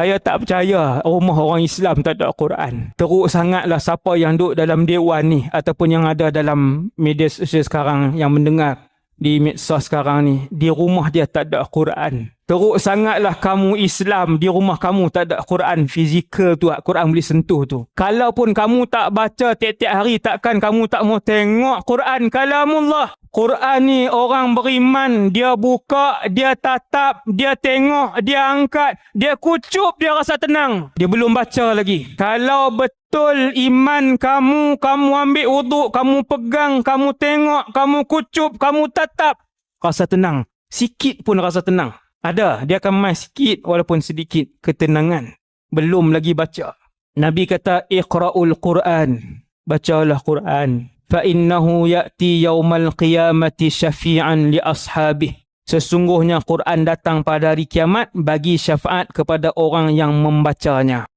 Saya tak percaya rumah orang Islam tak ada Quran. Teruk sangatlah siapa yang duduk dalam dewan ni ataupun yang ada dalam media sosial sekarang yang mendengar di medsos sekarang ni, di rumah dia tak ada Quran. Teruk sangatlah kamu Islam, di rumah kamu tak ada Quran fizikal tu, Quran boleh sentuh tu. Kalaupun kamu tak baca tiap-tiap hari, takkan kamu tak mau tengok Quran kalamullah. Quran ni orang beriman, dia buka, dia tatap, dia tengok, dia angkat, dia kucup, dia rasa tenang. Dia belum baca lagi. Kalau betul iman kamu, kamu ambil wuduk, kamu pegang, kamu tengok, kamu kucup, kamu tatap, rasa tenang. Sikit pun rasa tenang. Ada, dia akan main sikit walaupun sedikit ketenangan. Belum lagi baca. Nabi kata, Iqra'ul Quran. Bacalah Quran. Fa'innahu ya'ti yawmal qiyamati syafi'an li ashabih. Sesungguhnya Quran datang pada hari kiamat bagi syafaat kepada orang yang membacanya.